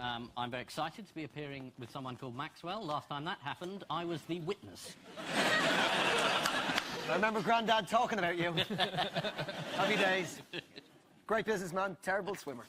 I'm very excited to be appearing with someone called Maxwell. Last time that happened, I was the witness. I remember Grandad talking about you. Happy days. Great businessman, terrible swimmer.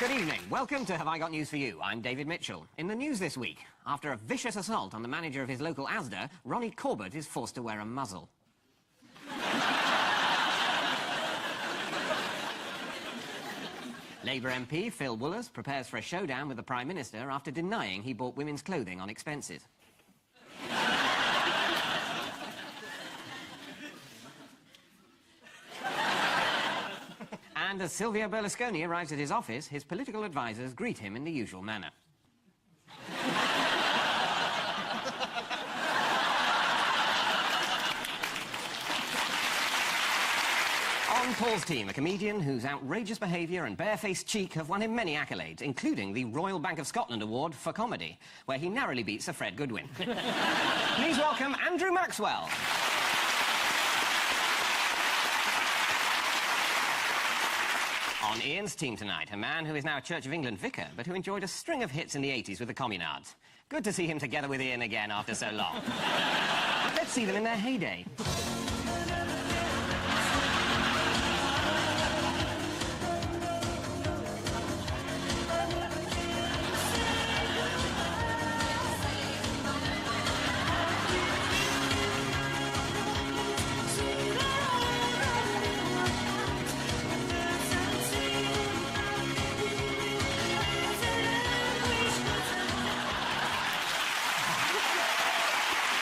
Good evening. Welcome to Have I Got News For You? I'm David Mitchell. In the news this week, after a vicious assault on the manager of his local Asda, Ronnie Corbett is forced to wear a muzzle. Labour MP Phil Woolers prepares for a showdown with the Prime Minister after denying he bought women's clothing on expenses. And as Silvio Berlusconi arrives at his office, his political advisers greet him in the usual manner. On Paul's team, a comedian whose outrageous behaviour and barefaced cheek have won him many accolades, including the Royal Bank of Scotland Award for Comedy, where he narrowly beats Sir Fred Goodwin. Please welcome Andrew Maxwell. On Ian's team tonight, a man who is now a Church of England vicar, but who enjoyed a string of hits in the 80s with the Communards. Good to see him together with Ian again after so long. Let's see them in their heyday.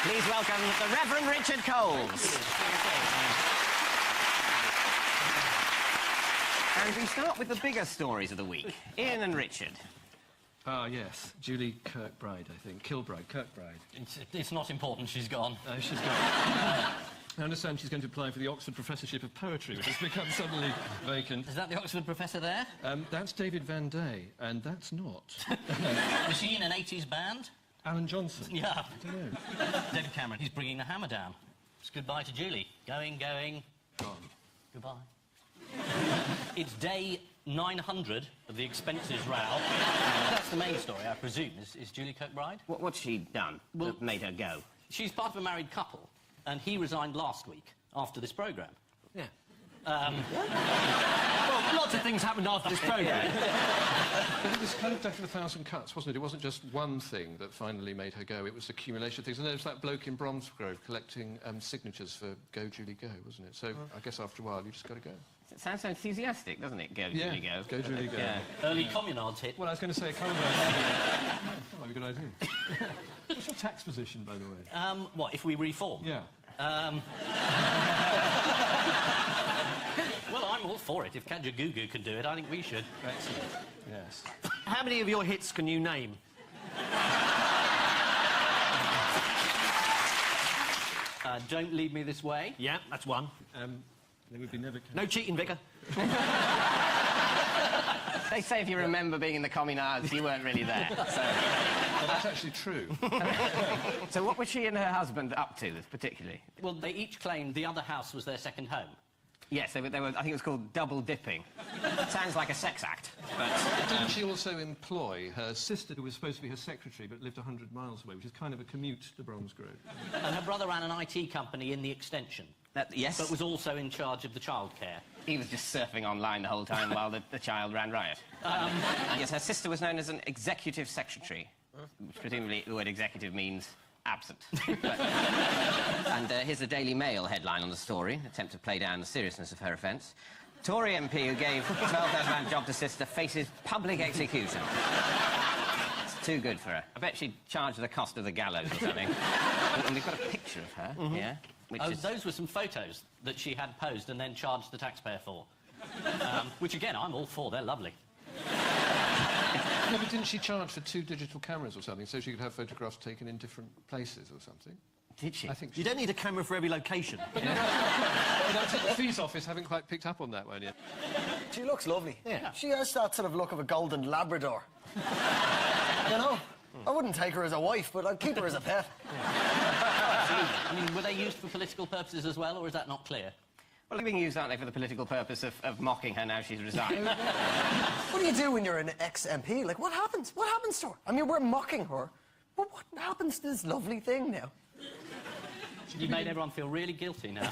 Please welcome the Reverend Richard Coles. And we start with the bigger stories of the week. Ian and Richard. Ah, yes. Julie Kirkbride, I think. Kilbride, Kirkbride. It's not important, she's gone. She's gone. I understand she's going to apply for the Oxford Professorship of Poetry, which has become suddenly vacant. Is that the Oxford professor there? That's David Van Day, and that's not. Was she in an 80s band? Alan Johnson. Yeah. I don't know. David Cameron, he's bringing the hammer down. It's goodbye to Julie. Going. Gone. Goodbye. It's day 900 of the expenses row. That's the main story, I presume, is Julie Kirkbride. What's she done that made her go? She's part of a married couple, and he resigned last week after this programme. Yeah. Well, lots of things happened after this programme. It was kind of death of a thousand cuts, wasn't it? It wasn't just one thing that finally made her go. It was accumulation of things. And there was that bloke in Bromsgrove collecting signatures for Go, Julie, Go, wasn't it? So I guess after a while, you just got to go. It sounds so enthusiastic, doesn't it? Go, Julie, Go. Go, Julie, Go. Yeah. Early Communards hit. Well, I was going to say a kind of a good idea. What's your tax position, by the way? What, if we reform? Yeah. Well, I'm all for it. If Kajagoogoo can do it, I think we should. Excellent. Yes. How many of your hits can you name? Don't Leave Me This Way. Yeah, that's one. They would be never... No cheating, Vicar. They say if you remember being in the Communards, you weren't really there. So. Well, that's actually true. So what were she and her husband up to, particularly? Well, they each claimed the other house was their second home. Yes, they were, I think it was called double dipping. Sounds like a sex act, but... Didn't she also employ her sister, who was supposed to be her secretary, but lived 100 miles away, which is kind of a commute to Bromsgrove? And her brother ran an IT company in the extension. Yes. But was also in charge of the childcare. He was just surfing online the whole time while the child ran riot. Yes, her sister was known as an executive secretary, which presumably the word executive means absent. And here's the Daily Mail headline on the story, attempt to play down the seriousness of her offence. Tory MP who gave £12,000 job to sister faces public execution. It's too good for her. I bet she'd charge the cost of the gallows or something. And we've got a picture of her here. which Oh, is... those were some photos that she had posed and then charged the taxpayer for. Which, again, I'm all for. They're lovely. No, but didn't she charge for 2 digital cameras or something so she could have photographs taken in different places or something? Did she? I think You don't need a camera for every location. that's it. The fees office haven't quite picked up on that one yet. She looks lovely. Yeah. She has that sort of look of a golden Labrador. You know? I wouldn't take her as a wife, but I'd keep her as a pet. I mean, were they used for political purposes as well, or is that not clear? Well, they're being used, aren't they, for the political purpose of mocking her now she's resigned. What do you do when you're an ex-MP? Like, what happens? What happens to her? I mean, we're mocking her. But what happens to this lovely thing now? You made everyone feel really guilty now.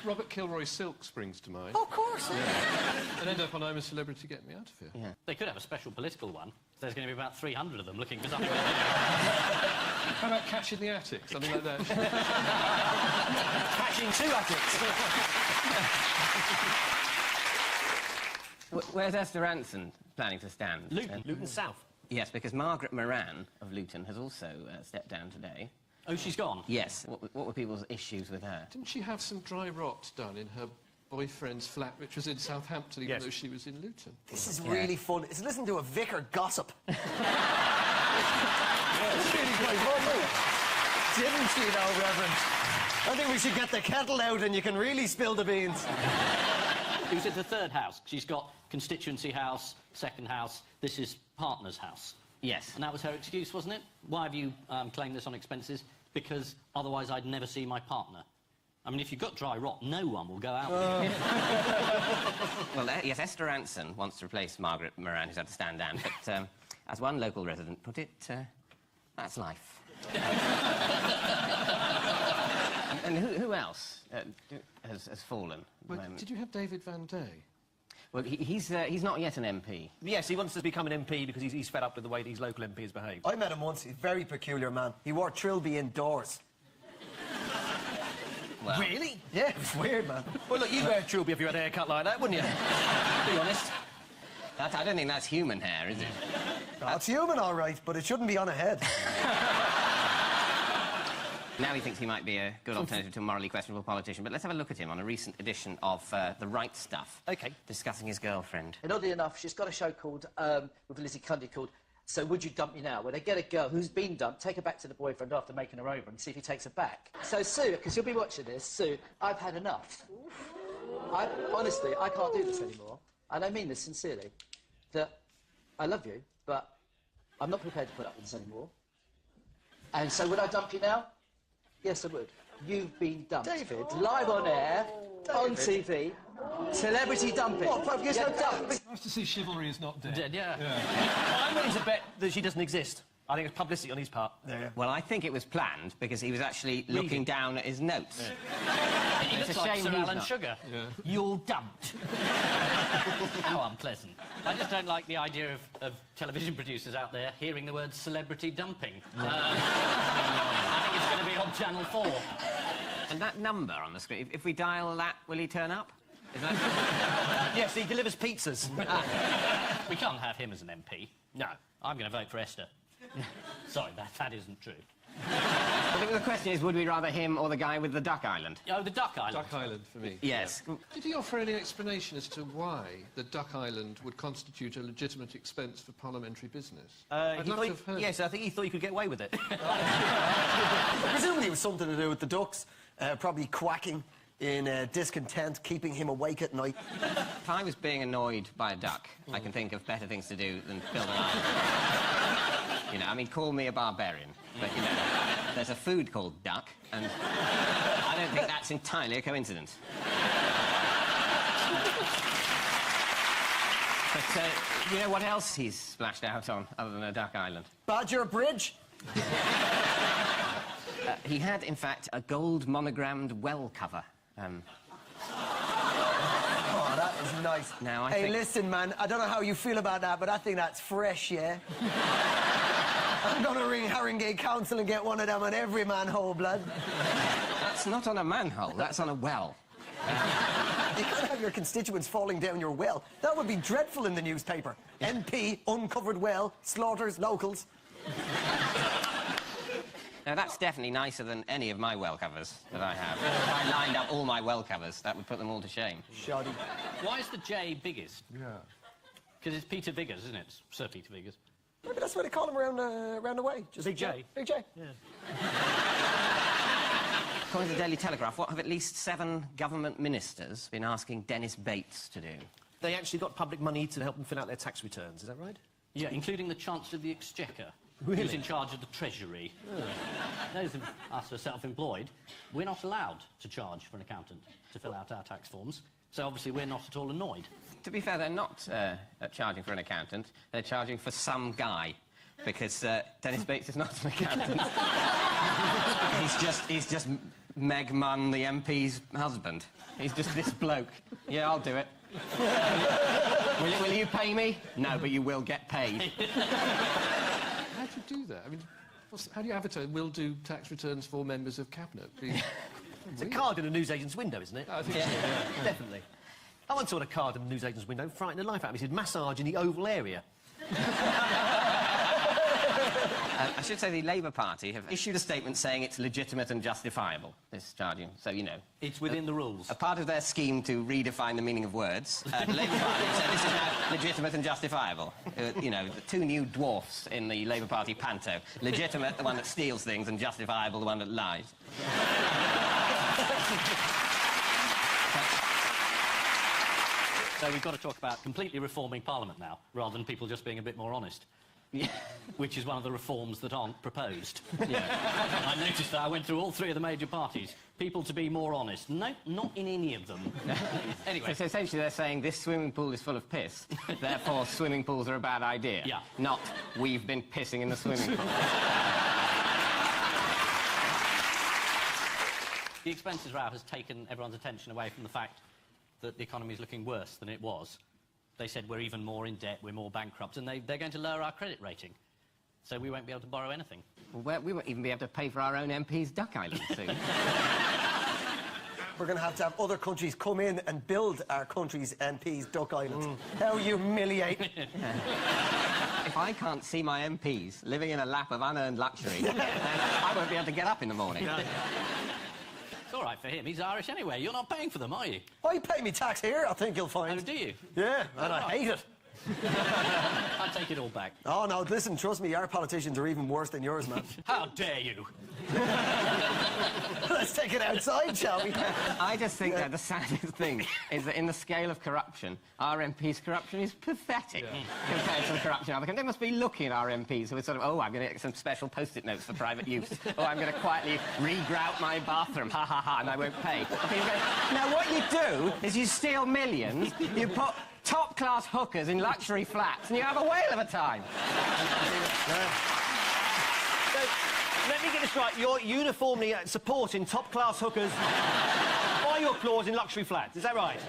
Robert Kilroy Silk springs to mind. Oh, of course. And end up on I'm a Celebrity, Get Me Out of Here. Yeah. They could have a special political one. There's going to be about 300 of them looking for something. How about Catch in the Attic? Something like that. Catching 2 attics. Where's Esther Ranson planning to stand? Luton. Luton South. Yes, because Margaret Moran of Luton has also stepped down today. Oh, she's gone? Yes. What were people's issues with her? Didn't she have some dry rot done in her boyfriend's flat, which was in Southampton, even though she was in Luton? This is really fun. It's listening to a vicar gossip. It's really quite fun, isn't it? Didn't she, though, Reverend? I think we should get the kettle out and you can really spill the beans. Who's at the third house? She's got constituency house, second house. This is partner's house. Yes. And that was her excuse, wasn't it? Why have you claimed this on expenses? Because otherwise I'd never see my partner. I mean, if you've got dry rot, no one will go out with you. Well, yes, Esther Ranson wants to replace Margaret Moran, who's had to stand down, but as one local resident put it, that's life. And who else has fallen at the Well, moment? did you have David Van Day? Well, he's not yet an MP. Yes, he wants to become an MP because he's fed up with the way these local MPs behave. I met him once. He's a very peculiar man. He wore trilby indoors. Well, Really? Yeah, it was weird, man. Well, look, you'd wear a trilby if you had a haircut like that, wouldn't you? Be honest. I don't think that's human hair, is it? It's human, all right, but it shouldn't be on a head. Now he thinks he might be a good alternative to a morally questionable politician, but let's have a look at him on a recent edition of The Right Stuff. OK. Discussing his girlfriend. And oddly enough, she's got a show called, with Lizzie Cundy called So Would You Dump Me Now? Where they get a girl who's been dumped, take her back to the boyfriend after making her over and see if he takes her back. So Sue, because you'll be watching this, Sue, I've had enough. Honestly, I can't do this anymore. And I mean this sincerely. That I love you, but I'm not prepared to put up with this anymore. And so would I dump you now? Yes, I would. You've been dumped. David. Live on air, on TV, celebrity dumping. What? You're so dumped. Nice to see chivalry is not dead. Dead, yeah. I'm willing to bet that she doesn't exist. I think it's publicity on his part. Well, I think it was planned because he was actually looking down at his notes. He It's looks a like shame Sir he's Alan not. Sugar. Yeah. You're dumped. How unpleasant. I just don't like the idea of television producers out there hearing the word celebrity dumping. I think it's going to be on Channel 4. And that number on the screen, if we dial that, will he turn up? Is that... Yes, he delivers pizzas. We can't have him as an MP. No. I'm going to vote for Esther. Sorry, that isn't true. I think the question is, would we rather him or the guy with the duck island? Oh, the Duck Island. Duck Island, for me. Yes. Did he offer any explanation as to why the Duck Island would constitute a legitimate expense for parliamentary business? I'd love to have heard. Yes, I think he thought he could get away with it. Presumably it was something to do with the ducks, probably quacking in discontent, keeping him awake at night. If I was being annoyed by a duck, I can think of better things to do than build an island. You know, I mean, call me a barbarian, but, you know, there's a food called duck, and I don't think that's entirely a coincidence. But, you know what else he's splashed out on, other than a duck island? Badger Bridge? He had, in fact, a gold monogrammed well cover. Oh, that is nice. Now, I hey, think... listen, man, I don't know how you feel about that, but I think that's fresh, yeah? I'm gonna ring Haringey Council and get one of them on every manhole, blood. That's not on a manhole, that's on a well. You can't have your constituents falling down your well. That would be dreadful in the newspaper. MP, uncovered well, slaughters locals. Now, that's definitely nicer than any of my well covers that I have. If I lined up all my well covers, that would put them all to shame. Shoddy. Why is the J biggest? Yeah. Because it's Peter Viggers, isn't it? Sir Peter Viggers. Maybe that's what they call him around the way. Just Big J. Big J. Yeah. According to the Daily Telegraph, what have at least 7 government ministers been asking Dennis Bates to do? They actually got public money to help them fill out their tax returns, is that right? Yeah, including the Chancellor of the Exchequer. Really? Who's in charge of the Treasury. Oh. Those of us who are self-employed, we're not allowed to charge for an accountant to fill out our tax forms, so obviously we're not at all annoyed. To be fair, they're not charging for an accountant, they're charging for some guy. Because Dennis Bates is not an accountant. he's just Meg Munn, the MP's husband. He's just this bloke. Yeah, I'll do it. will you pay me? No, but you will get paid. How do you do that? I mean, how do you advertise, will do tax returns for members of Cabinet? It's a card in a newsagent's window, isn't it? I think so, yeah. Definitely. I once saw a card in a newsagent's window, frightened the life out of me. It said, massage in the oval area. I should say the Labour Party have issued a statement saying it's legitimate and justifiable, this charging, so, you know. It's within the rules. A part of their scheme to redefine the meaning of words, the Labour Party said this is now legitimate and justifiable. You know, the 2 new dwarfs in the Labour Party panto. Legitimate, the one that steals things, and justifiable, the one that lies. So we've got to talk about completely reforming Parliament now, rather than people just being a bit more honest. Yeah. Which is one of the reforms that aren't proposed. Yeah. I noticed that. I went through all 3 of the major parties. People to be more honest. No, not in any of them. Anyway. So essentially they're saying this swimming pool is full of piss, therefore swimming pools are a bad idea. Yeah. Not, we've been pissing in the swimming pool. The expenses row has taken everyone's attention away from the fact that the economy is looking worse than it was. They said we're even more in debt, we're more bankrupt, and they're going to lower our credit rating. So we won't be able to borrow anything. Well, we won't even be able to pay for our own MP's Duck Island soon. We're going to have other countries come in and build our country's MP's Duck Island. How humiliating. If I can't see my MPs living in a lap of unearned luxury, then I won't be able to get up in the morning. It's all right for him. He's Irish anyway. You're not paying for them, are you? I pay me tax here, I think you'll find. Oh, do you? Yeah, and I hate it. I take it all back. Oh, no, listen, trust me, our politicians are even worse than yours, man. How dare you? Let's take it outside, shall we? I just think that the saddest thing is that in the scale of corruption, our MPs' corruption is pathetic compared to the corruption of other countries. They must be looking at our MPs who are sort of, oh, I'm going to get some special post-it notes for private use. Oh, I'm going to quietly re-grout my bathroom, ha, ha, ha, and I won't pay. Now, what you do is you steal millions, you put top-class hookers in luxury flats, and you have a whale of a time. So, let me get this right. You're uniformly supporting top-class hookers by your clause in luxury flats. Is that right?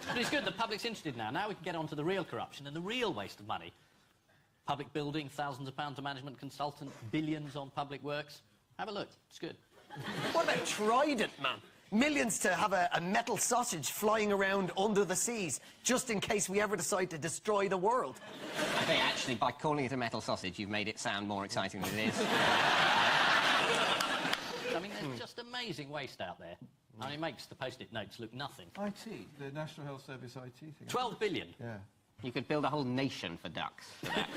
But it's good. The public's interested now. Now we can get on to the real corruption and the real waste of money. Public building, thousands of pounds to management consultant, billions on public works. Have a look. It's good. What about Trident, man? Millions to have a metal sausage flying around under the seas, just in case we ever decide to destroy the world. I think, actually, by calling it a metal sausage, you've made it sound more exciting than it is. I mean, there's just amazing waste out there. I mean, it makes the post-it notes look nothing. IT, the National Health Service IT thing. 12 billion. Yeah. You could build a whole nation for ducks. For that.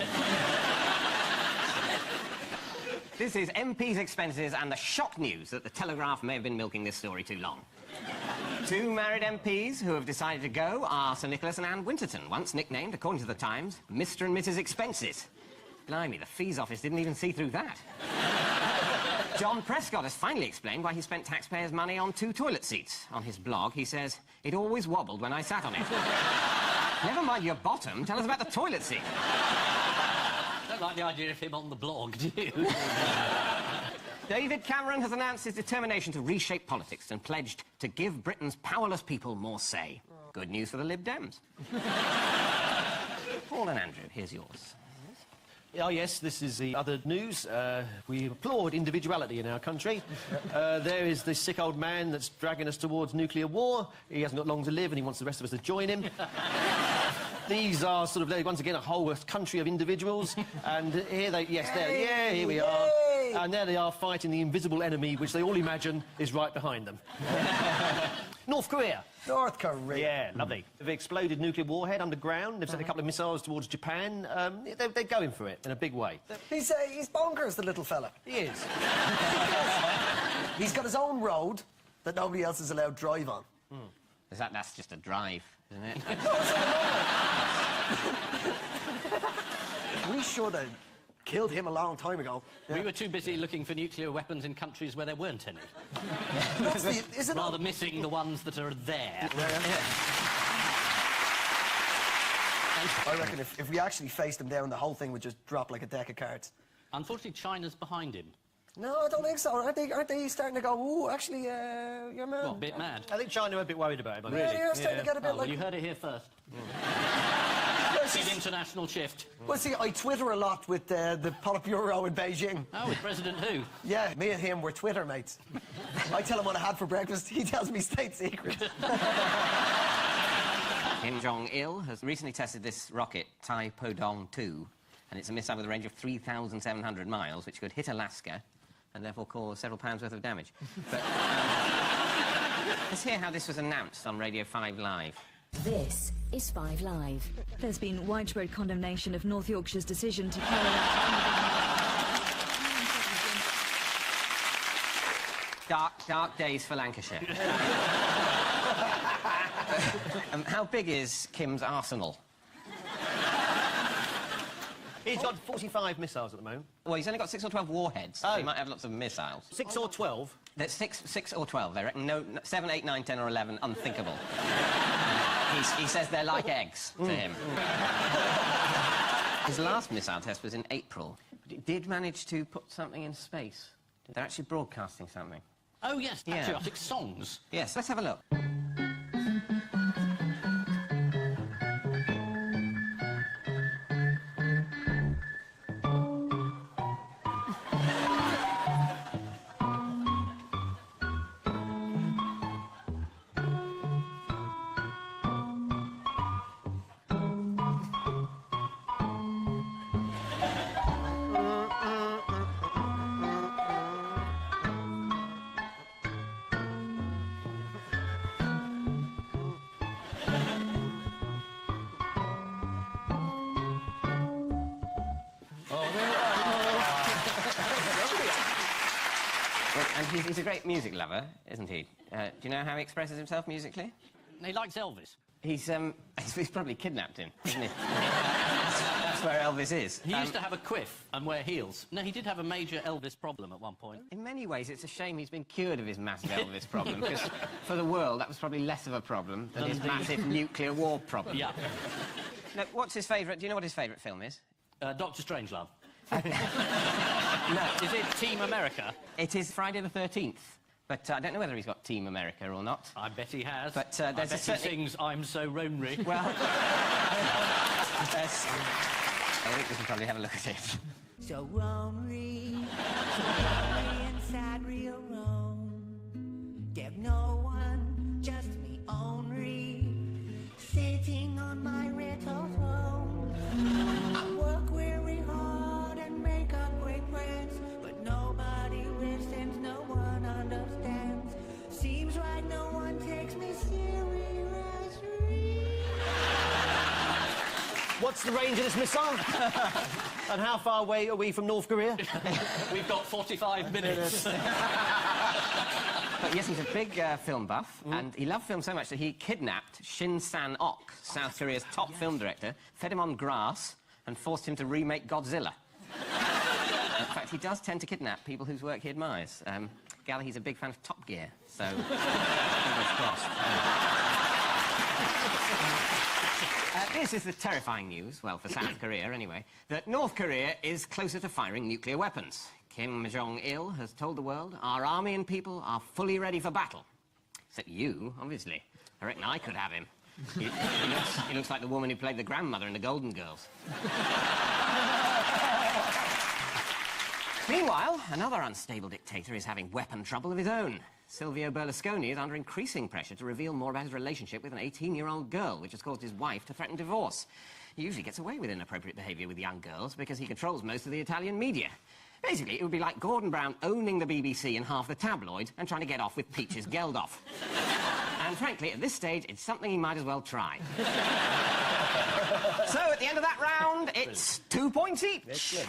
This is MP's expenses and the shock news that the Telegraph may have been milking this story too long. 2 married MPs who have decided to go are Sir Nicholas and Anne Winterton, once nicknamed, according to the Times, Mr. and Mrs. Expenses. Blimey, the fees office didn't even see through that. John Prescott has finally explained why he spent taxpayers' money on 2 toilet seats. On his blog, he says, "It always wobbled when I sat on it." Never mind your bottom, tell us about the toilet seat. I don't like the idea of him on the blog, do you? David Cameron has announced his determination to reshape politics and pledged to give Britain's powerless people more say. Good news for the Lib Dems. Paul and Andrew, here's yours. Oh, yes, this is the other news. We applaud individuality in our country. There is this sick old man that's dragging us towards nuclear war. He hasn't got long to live and he wants the rest of us to join him. These are sort of, they're once again, a whole country of individuals. And here they... Yes, there. Yeah, here we are. And there they are fighting the invisible enemy, which they all imagine is right behind them. North Korea. North Korea. Yeah, lovely. They've exploded nuclear warhead underground. They've sent a couple of missiles towards Japan. They're going for it in a big way. He's bonkers, the little fella. He is. He's got his own road that nobody else is allowed to drive on. That's just a drive, isn't it? We should have killed him a long time ago. We were too busy looking for nuclear weapons in countries where there weren't any. Isn't Rather missing the ones that are there. I reckon if we actually faced him down, the whole thing would just drop like a deck of cards. Unfortunately, China's behind him. No, I don't think so. Aren't they starting to go, ooh, actually, your man... What, a bit mad? I think China are a bit worried about it. Really? Yeah, they're starting to get a bit Oh, like... well, you heard it here first. Big international shift. Well, see, I Twitter a lot with the Politburo in Beijing. Oh, with President who? Yeah, me and him were Twitter mates. I tell him what I had for breakfast, he tells me state secrets. Kim Jong-il has recently tested this rocket, Tai Podong-2, and it's a missile with a range of 3,700 miles, which could hit Alaska and therefore cause several pounds worth of damage. But let's hear how this was announced on Radio 5 Live. This is 5 Live. There's been widespread condemnation of North Yorkshire's decision to carry out... Dark days for Lancashire. How big is Kim's arsenal? He's got 45 missiles at the moment. Well, he's only got 6 or 12 warheads. So he might have lots of missiles. 6 or 12? There's 6 or 12, they reckon. No, 7, 8, 9, 10 or 11, unthinkable. He says they're like eggs to him. His last missile test was in April. But it did manage to put something in space. They're actually broadcasting something. Oh, yes, patriotic songs. Yes, let's have a look. And he's a great music lover, isn't he? Do you know how he expresses himself musically? He likes Elvis. He's probably kidnapped him, isn't he? That's where Elvis is. He used to have a quiff and wear heels. No, he did have a major Elvis problem at one point. In many ways, it's a shame he's been cured of his massive Elvis problem, because for the world, that was probably less of a problem than his massive nuclear war problem. Yeah. Now, what's his favourite... Do you know what his favourite film is? Dr. Strangelove. No. Is it Team America? It is Friday the 13th. But I don't know whether he's got Team America or not. I bet he has. But I bet he sings I'm So Lonely. Well... I think we can probably have a look at it. So lonely inside real wrong. There's no one, just me only, sitting on my little throne. I work very hard and make up great plans, but nobody listens, no one understands. Seems like no one takes me seriously. What's the range of this missile? And how far away are we from North Korea? We've got 45 minutes. But yes, he's a big film buff, and he loved film so much that he kidnapped Shin Sang-ok, South Korea's top film director, fed him on grass, and forced him to remake Godzilla. In fact, he does tend to kidnap people whose work he admires. Gather he's a big fan of Top Gear, so... fingers crossed. This is the terrifying news, well, for South Korea anyway, that North Korea is closer to firing nuclear weapons. Kim Jong-il has told the world our army and people are fully ready for battle. Except you, obviously. I reckon I could have him. He looks like the woman who played the grandmother in the Golden Girls. Meanwhile, another unstable dictator is having weapon trouble of his own. Silvio Berlusconi is under increasing pressure to reveal more about his relationship with an 18-year-old girl, which has caused his wife to threaten divorce. He usually gets away with inappropriate behaviour with young girls because he controls most of the Italian media. Basically, it would be like Gordon Brown owning the BBC and half the tabloid and trying to get off with Peaches Geldof. And frankly, at this stage, it's something he might as well try. So, at the end of that round, it's 2 points each. Excellent.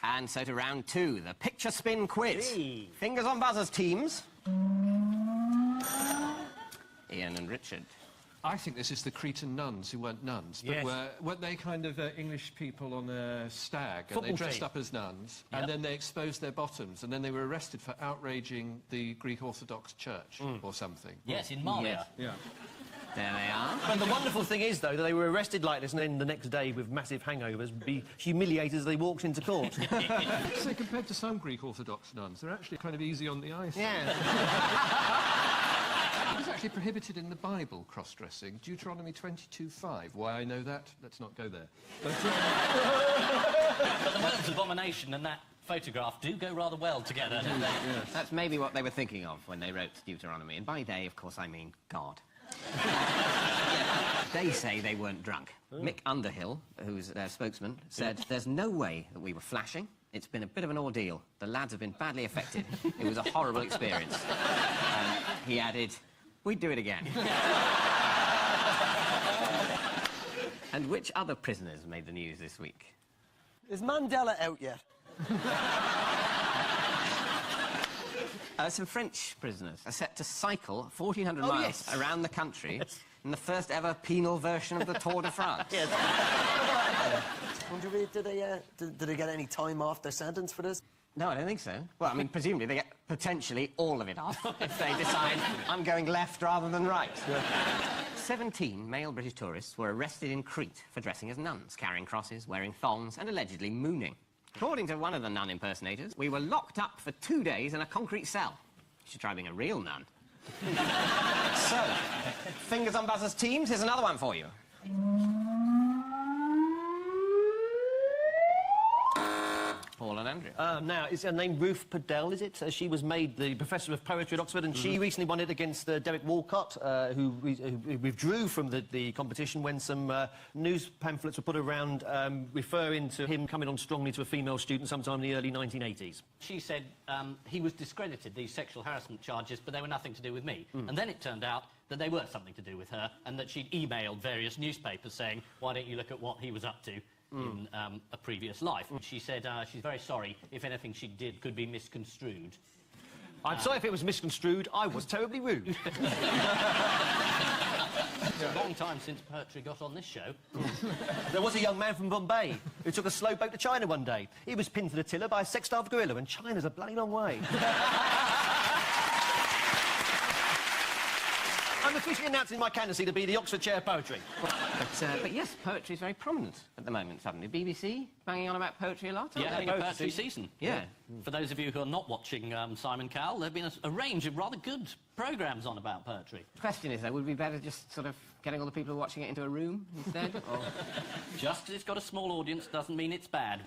And so to round 2, the picture spin quiz. Hey. Fingers on buzzers, teams. Ian and Richard. I think this is the Cretan nuns who weren't nuns, but Yes. weren't they kind of English people on a stag, and Football they dressed team. up as nuns, Yep. and then they exposed their bottoms, and then they were arrested for outraging the Greek Orthodox Church or something. Yes, in Malia. Yeah. There they are. And the wonderful thing is, though, that they were arrested like this and then the next day with massive hangovers be humiliated as they walked into court. So compared to some Greek Orthodox nuns, they're actually kind of easy on the eyes. Yeah. It's actually prohibited in the Bible, cross-dressing. Deuteronomy 22:5. Why I know that? Let's not go there. But, But the words abomination and that photograph do go rather well together, don't they? That's maybe what they were thinking of when they wrote Deuteronomy. And by they, of course, I mean God. They say they weren't drunk. Mick Underhill, who's their spokesman, said, "There's no way that we were flashing. It's been a bit of an ordeal. The lads have been badly affected. It was a horrible experience." He added, "We'd do it again." And which other prisoners made the news this week? Is Mandela out yet? Some French prisoners are set to cycle 1,400 miles yes. around the country in the first ever penal version of the Tour de France. Wonder if did they get any time off their sentence for this? No, I don't think so. Well, I mean, presumably they get potentially all of it off if they decide I'm going left rather than right. 17 male British tourists were arrested in Crete for dressing as nuns, carrying crosses, wearing thongs and allegedly mooning. According to one of the nun impersonators, we were locked up for 2 days in a concrete cell. You should try being a real nun. So, fingers on buzzers teams, here's another one for you. Paul and Andrew. Now, is her name Ruth Padell, is it? She was made the Professor of Poetry at Oxford, and she recently won it against Derek Walcott, who withdrew from the competition when some news pamphlets were put around referring to him coming on strongly to a female student sometime in the early 1980s. She said he was discredited, these sexual harassment charges, but they were nothing to do with me. And then it turned out that they were something to do with her, and that she'd emailed various newspapers saying, why don't you look at what he was up to in a previous life. She said she's very sorry if anything she did could be misconstrued. I'm sorry if it was misconstrued. I was terribly rude. It's a long time since poetry got on this show. There was a young man from Bombay who took a slow boat to China one day. He was pinned to the tiller by a sex-starved gorilla, and China's a bloody long way. I'm officially announcing my candidacy to be the Oxford Chair of Poetry. But yes, poetry is very prominent at the moment, suddenly. BBC banging on about poetry a lot, aren't Yeah, they? poetry season. Yeah. For those of you who are not watching Simon Cowell, there have been a range of rather good programmes on about poetry. The question is, though, would it be better just sort of getting all the people who are watching it into a room instead? Or... Just because it's got a small audience doesn't mean it's bad.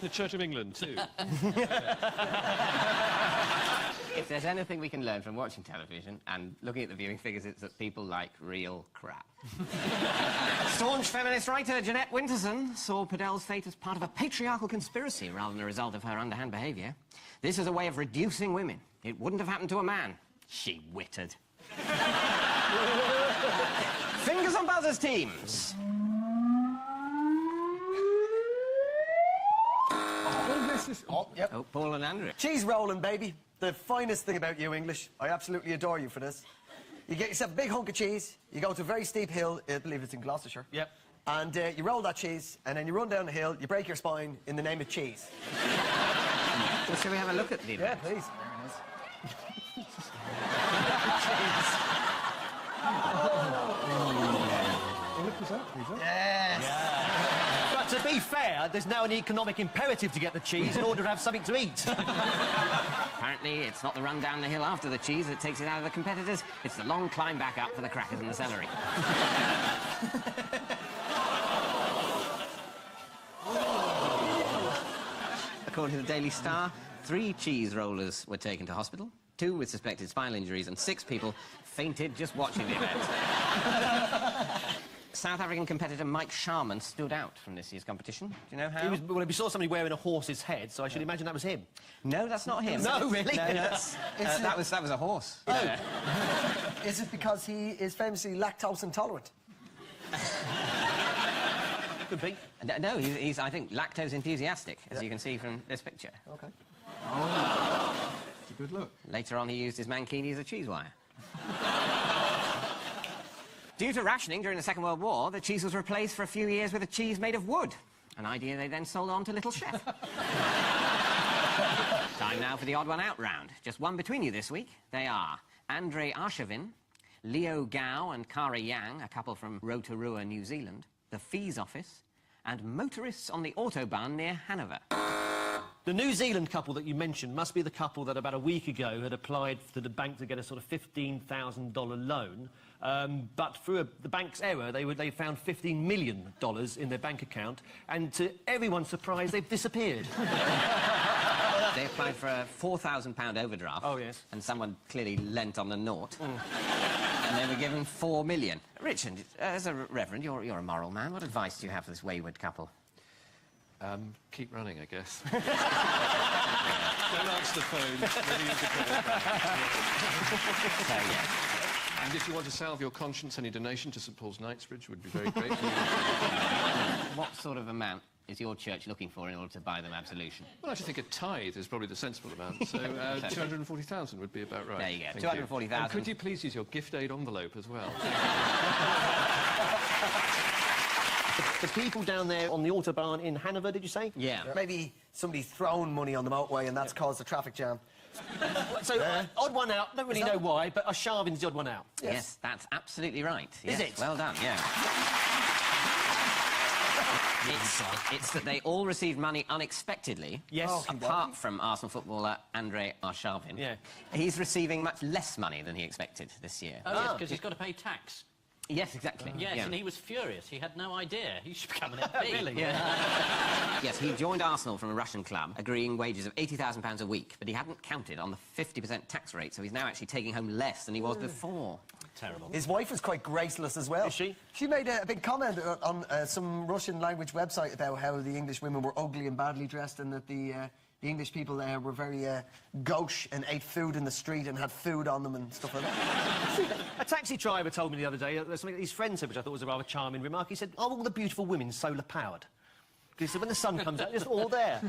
The Church of England, too. If there's anything we can learn from watching television and looking at the viewing figures, it's that people like real crap. Staunch feminist writer Jeanette Winterson saw Padell's fate as part of a patriarchal conspiracy rather than a result of her underhand behaviour. This is a way of reducing women. It wouldn't have happened to a man. She wittered. Fingers on buzzers, teams. Oh, Paul and Andrew. Cheese rolling, baby. The finest thing about you, English. I absolutely adore you for this. You get yourself a big hunk of cheese, you go to a very steep hill, I believe it's in Gloucestershire. Yep. And you roll that cheese, and then you run down the hill, you break your spine in the name of cheese. Well, shall we have a look at the Yeah, event? please. Yes. But to be fair, there's now an economic imperative to get the cheese in order to have something to eat. Apparently, it's not the run down the hill after the cheese that takes it out of the competitors. It's the long climb back up for the crackers and the celery. according to the Daily Star, 3 cheese rollers were taken to hospital, 2 with suspected spinal injuries, and 6 people fainted just watching the event. South African competitor Mike Sharman stood out from this year's competition. Do you know how? We saw somebody wearing a horse's head, so I should imagine that was him. No, that's not him. No, really? No, that was a horse. Oh. Is it because he is famously lactose intolerant? Could be. No, he's, I think, lactose enthusiastic, as you can see from this picture. OK. Oh, it's a good look. Later on, he used his mankini as a cheese wire. Due to rationing during the Second World War, the cheese was replaced for a few years with a cheese made of wood, an idea they then sold on to Little Chef. Time now for the Odd One Out round. Just one between you this week. They are Andre Arshavin, Leo Gao and Kara Yang, a couple from Rotorua, New Zealand, the Fees Office, and motorists on the Autobahn near Hanover. The New Zealand couple that you mentioned must be the couple that about a week ago had applied to the bank to get a sort of $15,000 loan, but through the bank's error, they found $15 million in their bank account, and to everyone's surprise, they've disappeared. They applied for a £4,000 overdraft. Oh, yes. And someone clearly lent on the naught. And they were given $4 million. Richard, as a reverend, you're a moral man. What advice do you have for this wayward couple? Keep running, I guess. Don't answer the phone. Maybe use the call back. So, yes. And if you want to salve your conscience, any donation to St Paul's Knightsbridge would be very grateful. What sort of amount is your church looking for in order to buy them absolution? Well, I actually think a tithe is probably the sensible amount, so 240,000 would be about right. There you go, Thank 240,000. And could you please use your gift aid envelope as well? The people down there on the Autobahn in Hanover, did you say? Yeah. Maybe somebody's thrown money on the motorway and that's caused a traffic jam. So, odd one out. Don't really know why, but Arshavin's the odd one out. Yes, that's absolutely right. Is Yes, it? Well done, yeah. It's that they all received money unexpectedly. Yes. Apart from Arsenal footballer Andre Arshavin. Yeah. He's receiving much less money than he expected this year. Oh, yes, because he's got to pay tax. Yes, exactly. Yes, yeah. and he was furious. He had no idea. He should become an MP. Really? Yeah. Yes, he joined Arsenal from a Russian club, agreeing wages of £80,000 a week, but he hadn't counted on the 50% tax rate, so he's now actually taking home less than he was before. Terrible. His wife is quite graceless as well. Is she? She made a big comment on some Russian language website about how the English women were ugly and badly dressed and that the English people there were very gauche and ate food in the street and had food on them and stuff like that. A taxi driver told me the other day, something that his friend said, which I thought was a rather charming remark. He said, "Are all the beautiful women solar-powered?" Because he said, when the sun comes out, it's all there.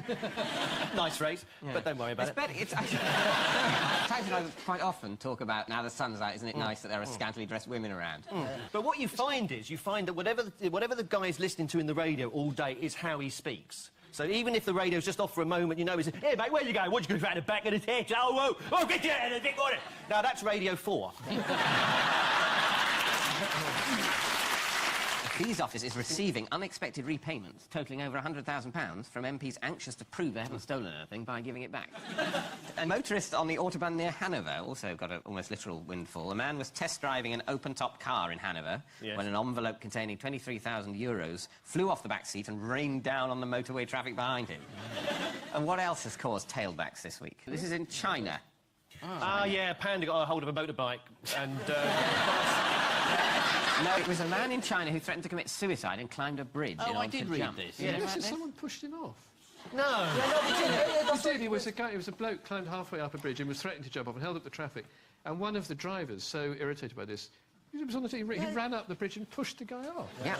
Nice phrase, but don't worry about it. Taxi drivers quite often talk about, now the sun's out, isn't it nice that there are scantily dressed women around? But what you find is, that whatever the guy's listening to in the radio all day is how he speaks. So even if the radio's just off for a moment, you know, he's, "Hey, mate, where you going? What, you going to go out the back of the head? Oh, get your head and dick on it." Now, that's Radio 4. The Fees Office is receiving unexpected repayments totalling over £100,000 from MPs anxious to prove they haven't stolen anything by giving it back. A motorist on the Autobahn near Hanover also got an almost literal windfall. A man was test driving an open-top car in Hanover when an envelope containing €23,000 flew off the back seat and rained down on the motorway traffic behind him. And what else has caused tailbacks this week? This is in China. Yeah, Panda got a hold of a motorbike and... No, it was a man in China who threatened to commit suicide and climbed a bridge. Oh, in I order did to read jump. this. Yeah, Yes, someone pushed him off. No. He did. He was a bloke climbed halfway up a bridge and was threatening to jump off and held up the traffic. And one of the drivers, so irritated by this, he ran up the bridge and pushed the guy off. Yeah.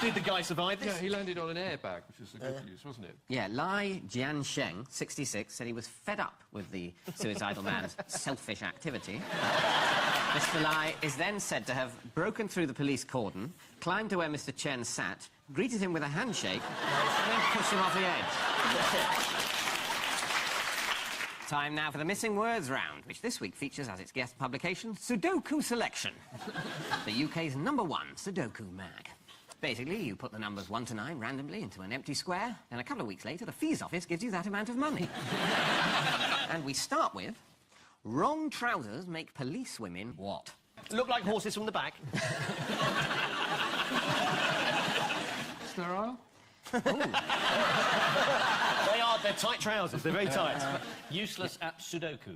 Did the guy survive this? Yeah, he landed on an airbag, which was the good news, wasn't it? Yeah, Lai Jiansheng, 66, said he was fed up with the suicidal man's selfish activity. Mr. Lai is then said to have broken through the police cordon, climbed to where Mr. Chen sat, greeted him with a handshake, and then pushed him off the edge. Time now for the Missing Words round, which this week features as its guest publication, Sudoku Selection, the UK's #1 Sudoku mag. Basically, you put the numbers 1 to 9 randomly into an empty square, and a couple of weeks later, the Fees Office gives you that amount of money. And we start with, wrong trousers make police women what? Look like horses from the back. Sterile? They are they're tight trousers. They're very tight. Useless at Sudoku.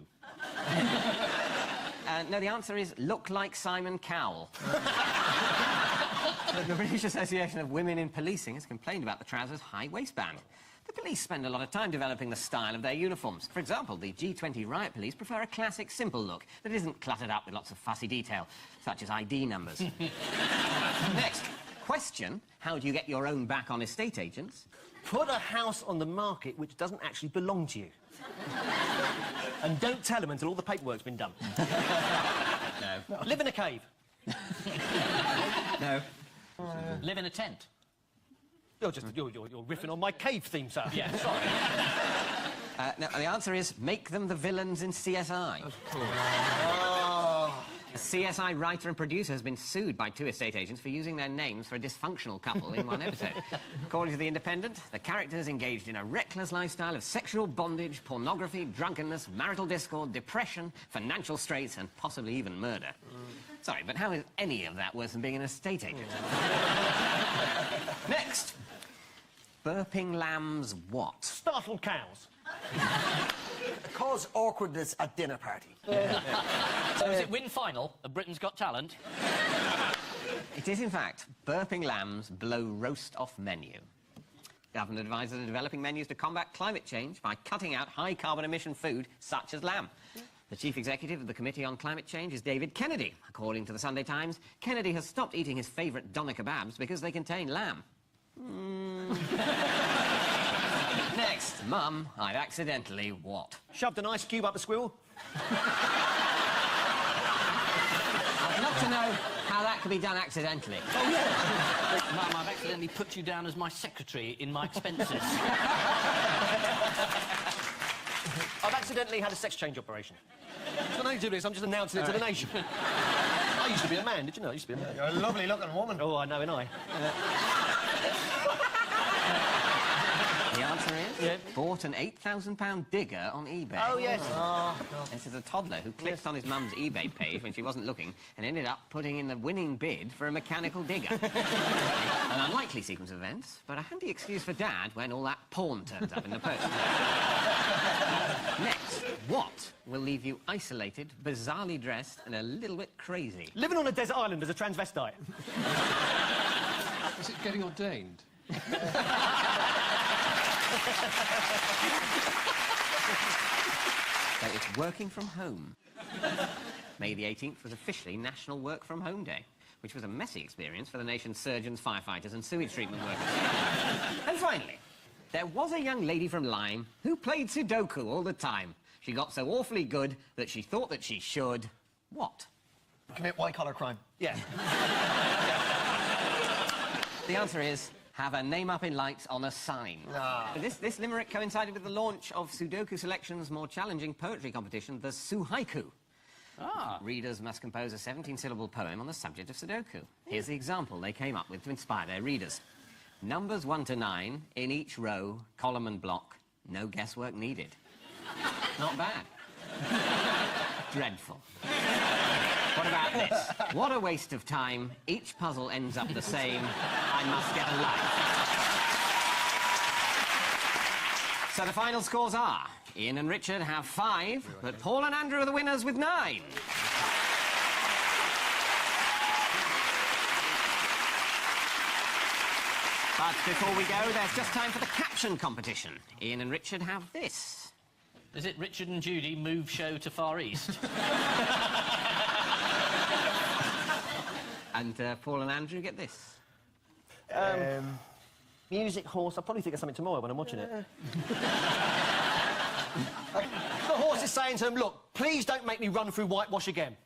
No, the answer is look like Simon Cowell. The British Association of Women in Policing has complained about the trousers' high waistband. The police spend a lot of time developing the style of their uniforms. For example, the G20 riot police prefer a classic, simple look that isn't cluttered up with lots of fussy detail, such as ID numbers. Next, question, how do you get your own back on estate agents? Put a house on the market which doesn't actually belong to you. And don't tell them until all the paperwork's been done. No. Live in a cave. No. Live in a tent. You're riffing on my cave theme, sir. Yeah, sorry. No, the answer is make them the villains in CSI. Of course. A CSI writer and producer has been sued by 2 estate agents for using their names for a dysfunctional couple in one episode. According to The Independent, the characters engaged in a reckless lifestyle of sexual bondage, pornography, drunkenness, marital discord, depression, financial straits, and possibly even murder. Sorry, but how is any of that worse than being an estate agent? Next. Burping lambs what? Startled cows. Cause awkwardness at dinner party. So is it win final of Britain's Got Talent? It is, in fact, burping lambs blow roast off menu. Government advisors are developing menus to combat climate change by cutting out high-carbon emission food such as lamb. The chief executive of the Committee on Climate Change is David Kennedy. According to the Sunday Times, Kennedy has stopped eating his favourite doner kebabs because they contain lamb. Next, Mum, I've accidentally what? Shoved an ice cube up a squirrel. I'd love to know how that could be done accidentally. Oh, yeah. Mum, I've accidentally put you down as my secretary in my expenses. I've accidentally had a sex change operation. It's got nothing to do with this, I'm just announcing it to the nation. I used to be a man, did you know? I used to be a man. You're a lovely-looking woman. Oh, I know, and I. The answer is bought an £8,000 digger on eBay. Oh, yes. Oh, God. This is a toddler who clicked on his mum's eBay page when she wasn't looking and ended up putting in the winning bid for a mechanical digger. An unlikely sequence of events, but a handy excuse for Dad when all that porn turns up in the post. Next, what will leave you isolated, bizarrely dressed and a little bit crazy? Living on a desert island as a transvestite. Is it getting ordained? So it's working from home. May the 18th was officially National Work From Home Day, which was a messy experience for the nation's surgeons, firefighters and sewage treatment workers. And finally, there was a young lady from Lyme who played Sudoku all the time. She got so awfully good that she thought that she should... what? Commit white-collar crime. Yeah. The answer is... have a name up in lights on a sign. This limerick coincided with the launch of Sudoku Selection's more challenging poetry competition, the Su-Haiku. Readers must compose a 17-syllable poem on the subject of Sudoku. Here's the example they came up with to inspire their readers. Numbers 1 to 9 in each row, column and block. No guesswork needed. Not bad. Dreadful. What about this? What a waste of time. Each puzzle ends up the same. I must get a life. So the final scores are... Ian and Richard have 5, but Paul and Andrew are the winners with 9. But before we go, there's just time for the caption competition. Ian and Richard have this. Is it Richard and Judy move show to Far East? And Paul and Andrew get this. Music horse. I'll probably think of something tomorrow when I'm watching it. The horse is saying to him, look, please don't make me run through whitewash again.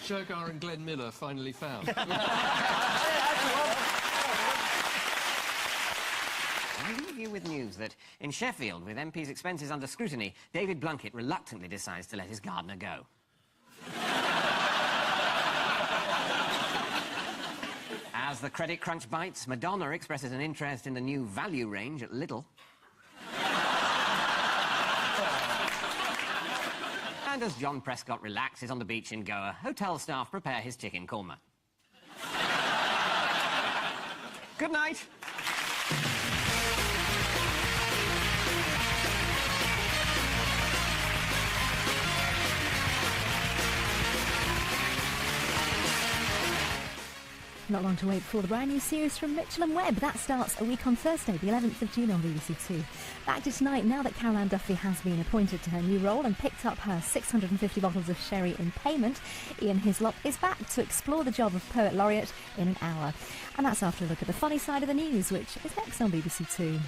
Shergar and Glenn Miller finally found. I leave you with news that in Sheffield, with MP's expenses under scrutiny, David Blunkett reluctantly decides to let his gardener go. As the credit crunch bites, Madonna expresses an interest in the new value range at Lidl. And as John Prescott relaxes on the beach in Goa, hotel staff prepare his chicken korma. Good night. Not long to wait before the brand new series from Mitchell and Webb. That starts a week on Thursday, the 11th of June on BBC Two. Back to tonight, now that Caroline Duffy has been appointed to her new role and picked up her 650 bottles of sherry in payment, Ian Hislop is back to explore the job of Poet Laureate in an hour. And that's after a look at the funny side of the news, which is next on BBC Two.